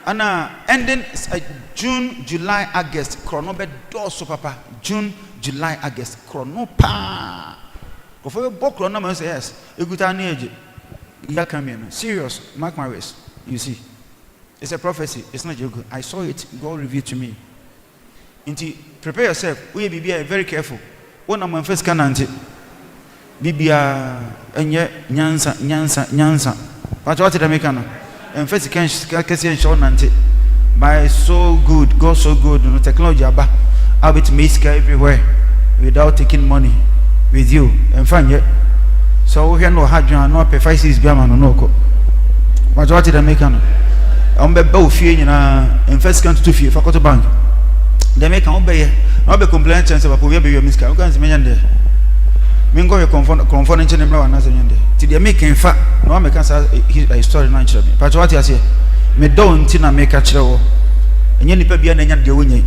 And ending June, July, August, chrono be doso papa. June, July, August, chrono pa. If you book chrono, man say yes. You go down age. You come here, serious. Mark my words. You see, it's a prophecy. It's not joke. I saw it. God revealed to me. Inti prepare yourself. We be very careful. When I'm first canante, Bibia enye nyansa. But what did I make no? And first can show nante. By so good, God so good. No technology aba. I'll be to make everywhere without taking money with you. And fine yet. So we no hard no pay 5 6 biama no ko. But what did I make no? I'm be bow fee nyina and first can to fee for to bank. They make an obey. I'll be complaining chance of a poor baby miska. You can't mention there. Mingo your confidence in the blow and as a yende. Till they make in fact, no make us a story naturally. But what I say, me don't tina make a show. And you need to be an engine the winning.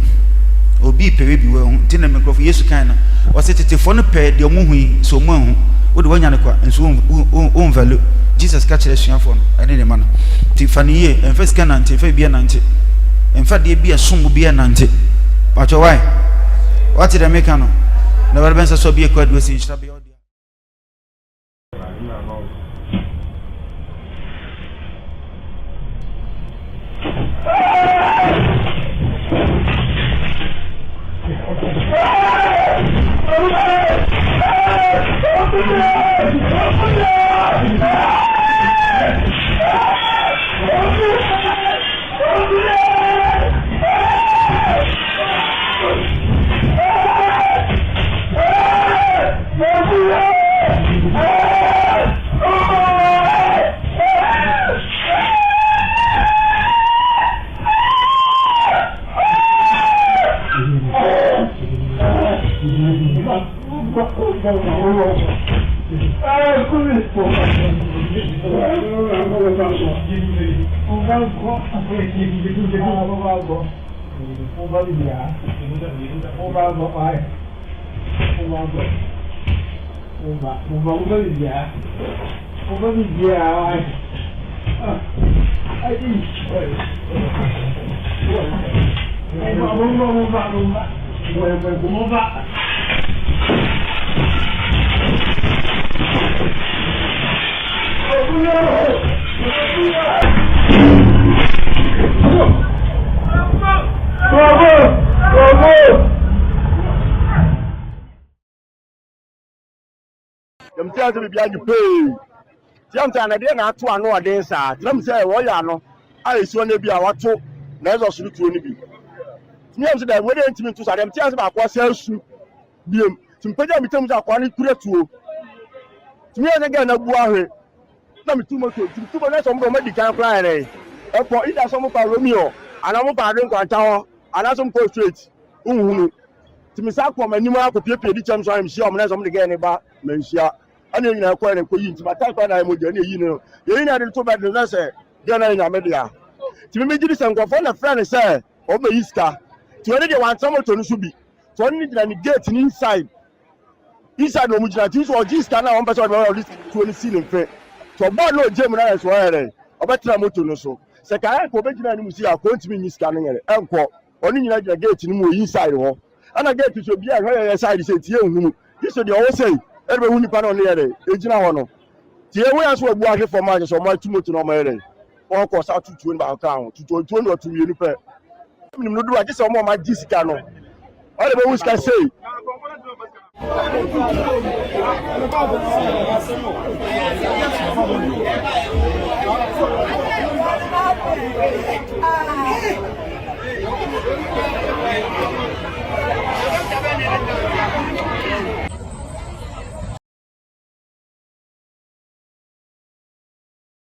Or be baby well, tina make of yes kind. Was it a phone pair the moon so moon would one yanaqua and so own value. Jesus catch a phone and any man. Tiffany and first can anti, be an anti. In fact, they be a soon will be an anti. But why? What did I make? Never been so be a quite with each other. To be behind you pay. Sometimes I didn't to know a dance. Let me say, well, I know. I saw maybe I want to never shoot to any. Names that went to me to them tells about what sells to pay them terms of quality to me again. A boy, let me too much to much of medical Friday. For it has some of Romeo, and I'm about to tower, and I'm some portraits. To me, Sakom and you have to pay the terms I'm sure I'm not something again about Mensia. I didn't have quite a queen, but I thought I would, you know, to bad the lesser, then I media. To me, this and go for a friend, sir, over Easter. To any one, someone to be. So only than get inside. Inside no much that or this can now person of this 20 scene in fact. So about no German as well. About Tramoto no so. Second, for Benjamin Musia, going to be scanning it. Uncle, only like the gate in inside. And I get to be a side, he said, this is the whole say. Everyone who on the Ejina. The way as well working for marriage or my 2 months no matter. Or course out to 20 account to 20 or 2 years. No do I just more my Jessica no. All the boys can say.